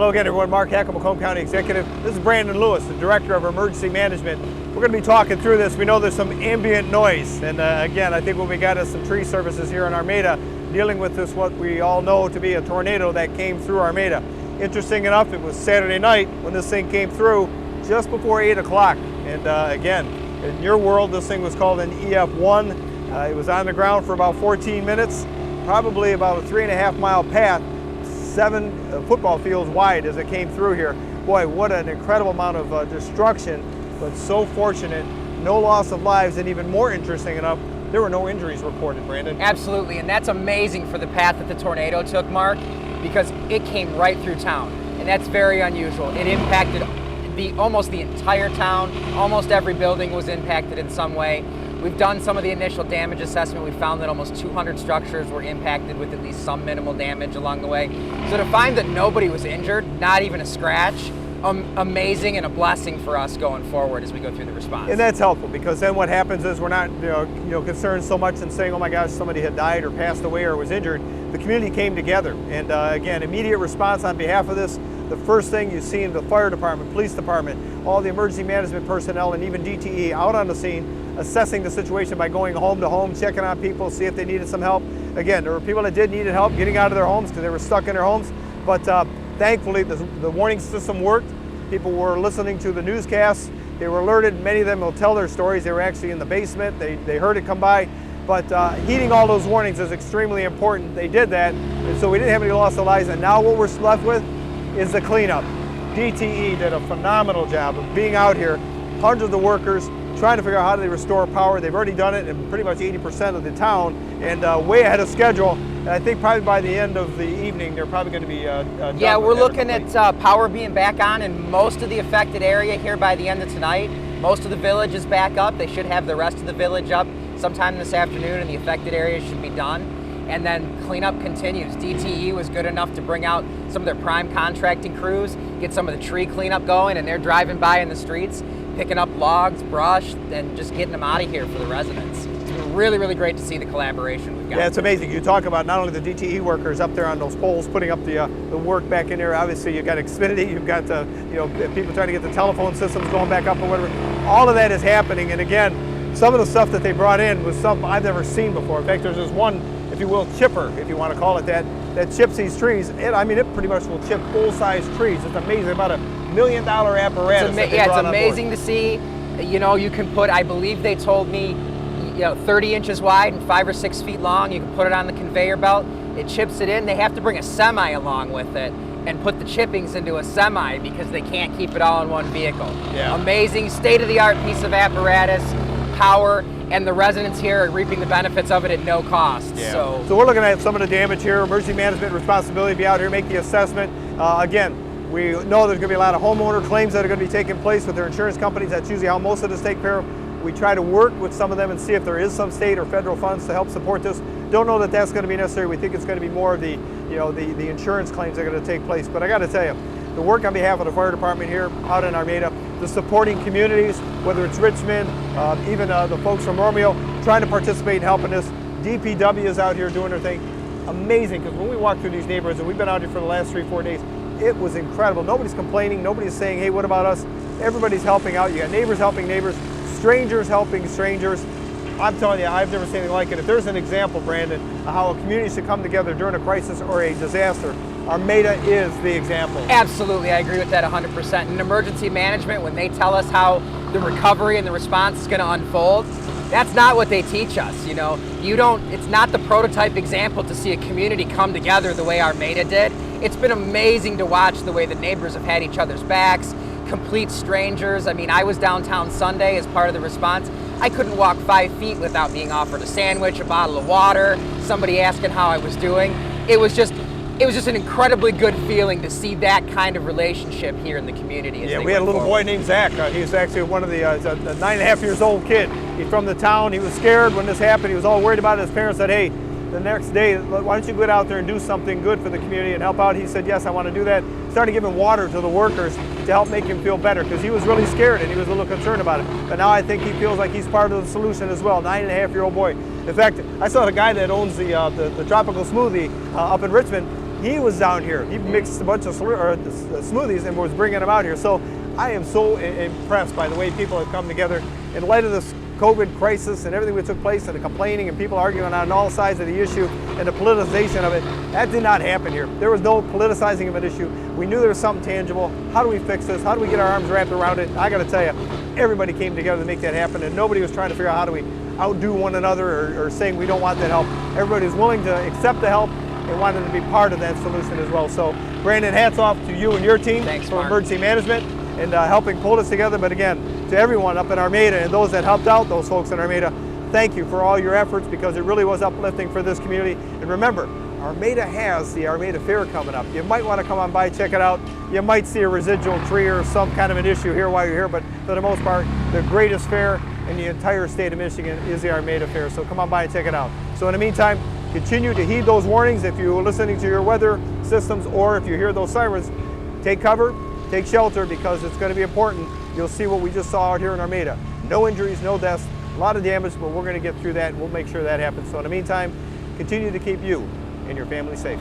Hello again, everyone. Mark Hackle, Macomb County Executive. This is Brandon Lewis, the Director of Emergency Management. We're going to be talking through this. We know there's some ambient noise, and again, I think what we got is some tree services here in Armada dealing with this, what we all know to be a tornado that came through Armada. Interesting enough, it was Saturday night when this thing came through, just before 8 o'clock. And again, in your world, this thing was called an EF1. It was on the ground for about 14 minutes, probably about a 3.5 mile path, 7 football fields wide as it came through here. Boy, what an incredible amount of destruction, but so fortunate, no loss of lives, and even more interesting enough, there were no injuries reported, Brandon. Absolutely, and that's amazing for the path that the tornado took, Mark, because it came right through town, and that's very unusual. It impacted almost the entire town. Almost every building was impacted in some way. We've done some of the initial damage assessment. We found that almost 200 structures were impacted with at least some minimal damage along the way. So to find that nobody was injured, not even a scratch, amazing and a blessing for us going forward as we go through the response. And that's helpful, because then what happens is we're not concerned so much in saying, oh my gosh, somebody had died or passed away or was injured. The community came together, and again, immediate response on behalf of this. The first thing you see in the fire department, police department, all the emergency management personnel, and even DTE out on the scene, assessing the situation by going home to home, checking on people, see if they needed some help. Again, there were people that did need help getting out of their homes because they were stuck in their homes, but thankfully the warning system worked. People were listening to the newscasts. They were alerted. Many of them will tell their stories. They were actually in the basement. They heard it come by. But heeding all those warnings is extremely important. They did that, and so we didn't have any loss of lives. And now what we're left with is the cleanup. DTE did a phenomenal job of being out here, hundreds of workers, trying to figure out how do they restore power. They've already done it in pretty much 80% of the town, and way ahead of schedule. And I think probably by the end of the evening, they're probably going to be done. Yeah, we're looking at power being back on in most of the affected area here by the end of tonight. Most of the village is back up. They should have the rest of the village up sometime this afternoon, and the affected areas should be done. And then cleanup continues. DTE was good enough to bring out some of their prime contracting crews, get some of the tree cleanup going, and they're driving by in the streets, picking up logs, brush, and just getting them out of here for the residents. It's been really, really great to see the collaboration we've got. Yeah, it's amazing. You talk about not only the DTE workers up there on those poles putting up the work back in there. Obviously, you've got Xfinity, you've got people trying to get the telephone systems going back up or whatever. All of that is happening, and again, some of the stuff that they brought in was stuff I've never seen before. In fact, there's this one, if you will, chipper, if you want to call it that chips these trees. It pretty much will chip full-size trees. It's amazing. About $1 million apparatus. It's amazing to see. You know, you can put, I believe they told me, 30 inches wide and 5 or 6 feet long. You can put it on the conveyor belt. It chips it in. They have to bring a semi along with it and put the chippings into a semi because they can't keep it all in one vehicle. Yeah. Amazing, state-of-the-art piece of apparatus, power, and the residents here are reaping the benefits of it at no cost. Yeah. So we're looking at some of the damage here. Emergency management responsibility to be out here, make the assessment. Again, we know there's going to be a lot of homeowner claims that are going to be taking place with their insurance companies. That's usually how most of this take care of. We try to work with some of them and see if there is some state or federal funds to help support this. Don't know that that's going to be necessary. We think it's going to be more of the insurance claims that are going to take place. But I got to tell you, the work on behalf of the fire department here out in Armada, the supporting communities, whether it's Richmond, even the folks from Romeo, trying to participate in helping this. DPW is out here doing their thing. Amazing, because when we walk through these neighborhoods, and we've been out here for the last 3-4 days, it was incredible. Nobody's complaining, nobody's saying, hey, what about us? Everybody's helping out. You got neighbors helping neighbors, strangers helping strangers. I'm telling you, I've never seen anything like it. If there's an example, Brandon, of how a community should come together during a crisis or a disaster, Armada is the example. Absolutely, I agree with that 100%. In emergency management, when they tell us how the recovery and the response is going to unfold, that's not what they teach us. It's not the prototype example to see a community come together the way Armada did. It's been amazing to watch the way the neighbors have had each other's backs, complete strangers. I mean, I was downtown Sunday as part of the response. I couldn't walk 5 feet without being offered a sandwich, a bottle of water, somebody asking how I was doing. It was just an incredibly good feeling to see that kind of relationship here in the community. Yeah, we had a little boy named Zach. He's actually one of the 9.5 years old kid. He's from the town. He was scared when this happened. He was all worried about it. His parents said, hey, the next day, why don't you get out there and do something good for the community and help out? He said, yes, I want to do that. Started giving water to the workers to help make him feel better, because he was really scared and he was a little concerned about it. But now I think he feels like he's part of the solution as well. 9.5-year-old boy. In fact, I saw the guy that owns the tropical smoothie up in Richmond. He was down here. He mixed a bunch of smoothies and was bringing them out here. So I am so impressed by the way people have come together in light of this COVID crisis and everything that took place and the complaining and people arguing on all sides of the issue and the politicization of it. That did not happen here. There was no politicizing of an issue. We knew there was something tangible. How do we fix this? How do we get our arms wrapped around it? I got to tell you, everybody came together to make that happen, and nobody was trying to figure out how do we outdo one another or saying we don't want that help. Everybody was willing to accept the help and wanted to be part of that solution as well. So Brandon, hats off to you and your team. Thanks, for Mark. Emergency management and helping pull this together. But again, to everyone up in Armada and those that helped out, those folks in Armada, thank you for all your efforts, because it really was uplifting for this community. And remember, Armada has the Armada Fair coming up. You might want to come on by, check it out. You might see a residual tree or some kind of an issue here while you're here, but for the most part, the greatest fair in the entire state of Michigan is the Armada Fair. So come on by and check it out. So in the meantime, continue to heed those warnings if you're listening to your weather systems, or if you hear those sirens. Take cover, take shelter, because it's going to be important. You'll see what we just saw out here in Armada. No injuries, no deaths, a lot of damage, but we're going to get through that and we'll make sure that happens. So in the meantime, continue to keep you and your family safe.